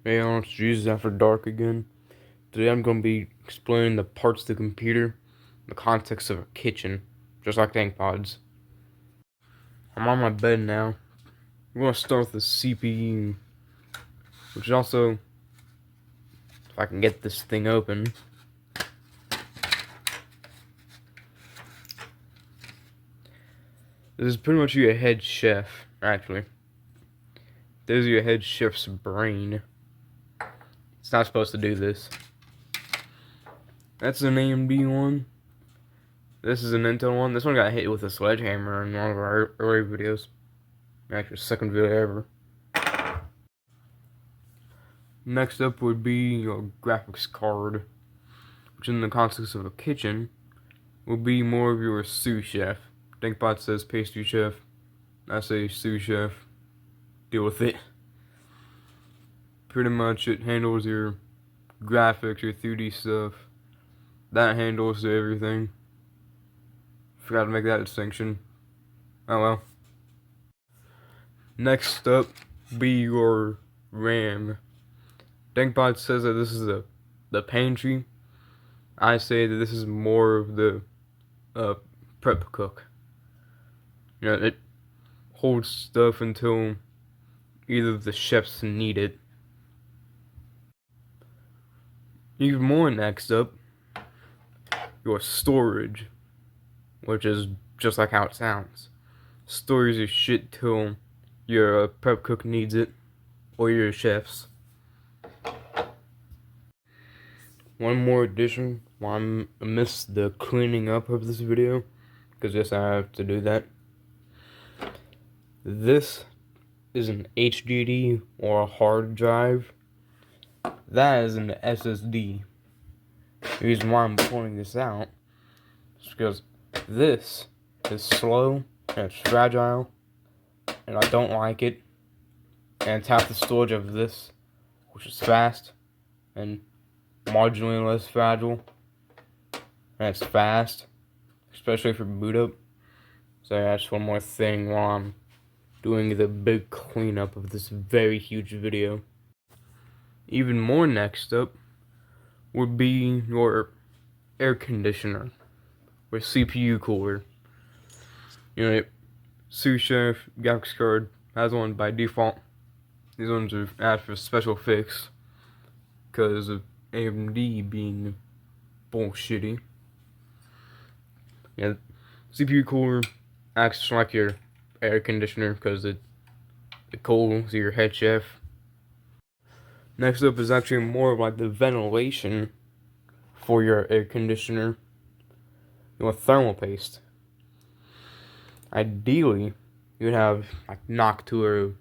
Hey, it's Jesus After Dark again. Today I'm going to be explaining the parts of the computer in the context of a kitchen, just like ThinkPods. I'm on my bed now. We're going to start with the CPU, which is also, if I can get this thing open. This is pretty much your head chef, actually. This is your head chef's brain. It's not supposed to do this. That's an AMD one. This is an Intel one. This one got hit with a sledgehammer in one of our earlier videos. Actually, second video ever. Next up would be your graphics card, which in the context of a kitchen would be more of your sous chef. ThinkPod says pastry chef. I say sous chef. Deal with it. Pretty much it handles your graphics, your 3D stuff. That handles everything. Forgot to make that distinction. Oh well. Next up be your RAM. ThinkPod says that this is the pantry. I say that this is more of the prep cook. You know, it holds stuff until either the chefs need it. Even more next up, your storage, which is just like how it sounds. Stores your shit till your prep cook needs it, or your chefs. One more addition while I missed the cleaning up of this video, because yes, I have to do that. This is an HDD or a hard drive. That is an SSD. The reason why I'm pointing this out is because this is slow and it's fragile, and I don't like it. And it's half the storage of this, which is fast and marginally less fragile, and it's fast, especially for boot up. So that's one more thing while I'm doing the big cleanup of this very huge video. Even more next up would be your air conditioner or CPU cooler. You know, sous chef graphics card has one by default. These ones are added for special fix because of AMD being bullshitty. Yeah, CPU cooler acts like your air conditioner because it cools your head chef. Next up is actually more of like the ventilation for your air conditioner. Your thermal paste. Ideally, you would have like Noctua,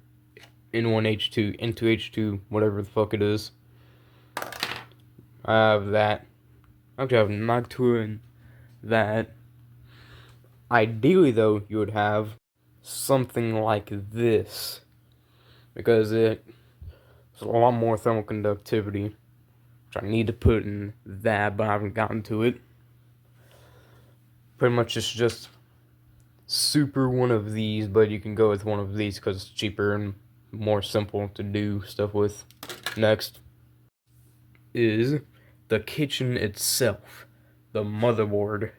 N1H2, N2H2, whatever the fuck it is. I have that. I actually have Noctua and that. Ideally, though, you would have something like this, because it's a lot more thermal conductivity, which I need to put in that, but I haven't gotten to it. Pretty much it's just super one of these, but you can go with one of these because it's cheaper and more simple to do stuff with. Next is the kitchen itself, the motherboard.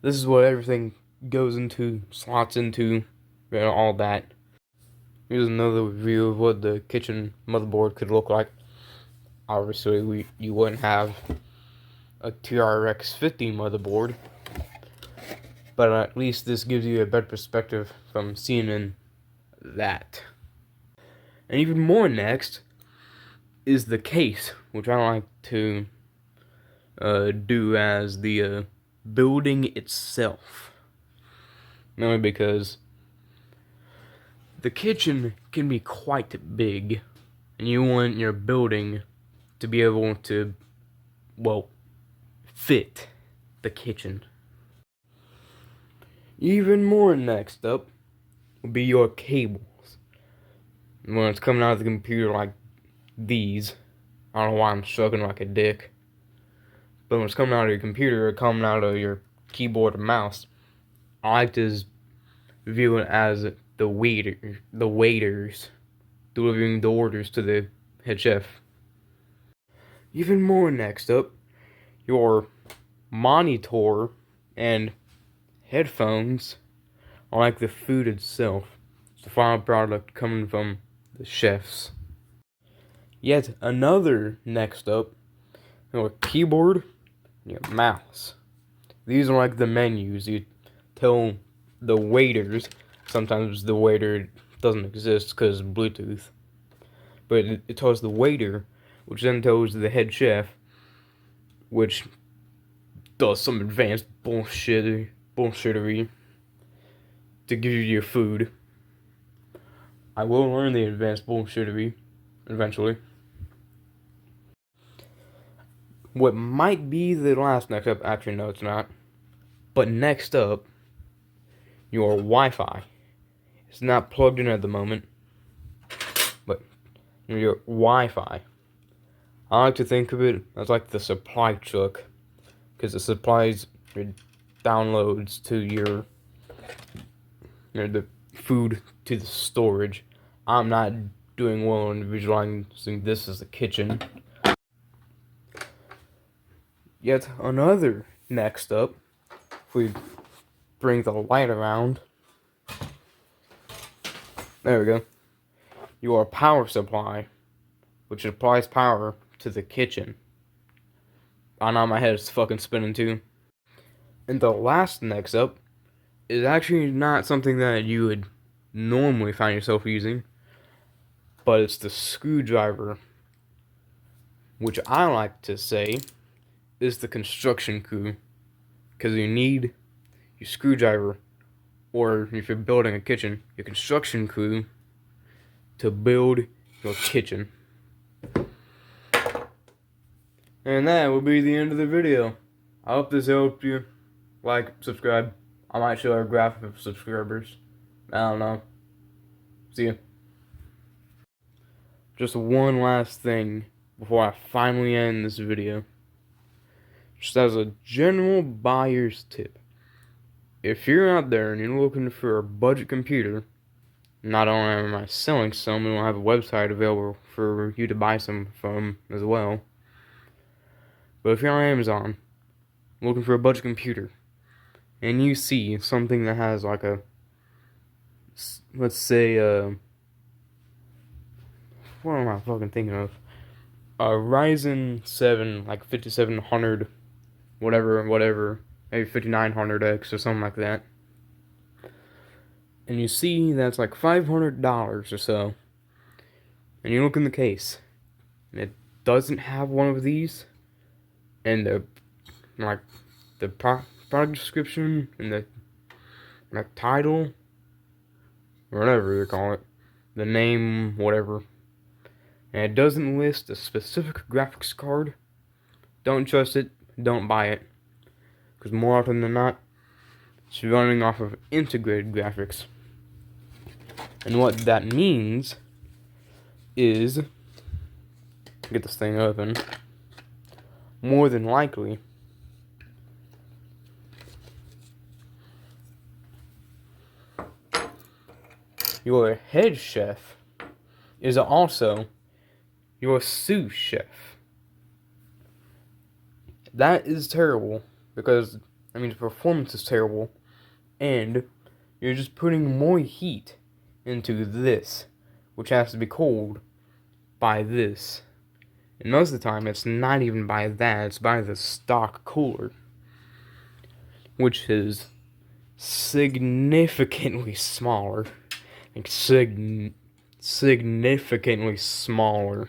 This is what everything goes into, slots into, you know, all that. Here's another review of what the kitchen motherboard could look like. Obviously, you wouldn't have a TRX 50 motherboard, but at least this gives you a better perspective from seeing in that. And even more next is the case, which I like to do as the building itself. Mainly because the kitchen can be quite big, and you want your building to be able to, well, fit the kitchen. Even more next up will be your cables. When it's coming out of the computer like these, I don't know why I'm struggling like a dick, but when it's coming out of your computer or coming out of your keyboard or mouse, I like to view it as the waiters delivering the orders to the head chef. Even more next up, your monitor and headphones are like the food itself. It's the final product coming from the chefs. Yet another next up, your keyboard and your mouse. These are like the menus. You tell the waiters, sometimes the waiter doesn't exist because of Bluetooth, but it tells the waiter, which then tells the head chef, which does some advanced bullshittery to give you your food. I will learn the advanced bullshittery eventually. What might be the last next up, actually no it's not, but next up, your Wi-Fi. It's not plugged in at the moment, but your Wi-Fi. I like to think of it as like the supply truck, because it supplies your downloads to your the food to the storage. I'm not doing well in visualizing this as a kitchen. Yet another next up, if we bring the light around, there we go, your power supply, which applies power to the kitchen. I know my head is fucking spinning too. And the last next up is actually not something that you would normally find yourself using, but it's the screwdriver, which I like to say is the construction crew, because you need your screwdriver, or if you're building a kitchen, your construction crew to build your kitchen. And that will be the end of the video. I hope this helped you. Like, subscribe. I might show a graph of subscribers. I don't know. See ya. Just one last thing before I finally end this video. Just as a general buyer's tip. If you're out there and you're looking for a budget computer, not only am I selling some, we will have a website available for you to buy some from as well. But if you're on Amazon, looking for a budget computer, and you see something that has like a, let's say, what am I fucking thinking of? A Ryzen 7, like 5700, whatever, maybe 5900X or something like that. And you see that's like $500 or so. And you look in the case, and it doesn't have one of these, and the product description and the title, or whatever you call it, the name, whatever, and it doesn't list a specific graphics card, don't trust it, don't buy it, because more often than not, it's running off of integrated graphics. And what that means is, get this thing open, more than likely, your head chef is also your sous chef. That is terrible, because, I mean, the performance is terrible, and you're just putting more heat into this, which has to be cooled by this. And most of the time, it's not even by that, it's by the stock cooler, which is significantly smaller. Like, significantly smaller.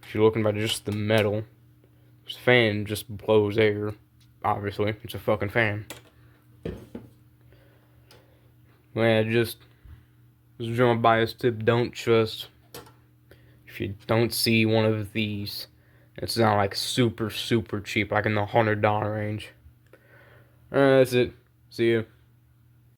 If you're looking by just the metal, this fan just blows air. Obviously, it's a fucking fan. Yeah, just a general bias tip, don't trust. If you don't see one of these, it's not like super cheap, like in the $100 range. Alright, that's it. See you.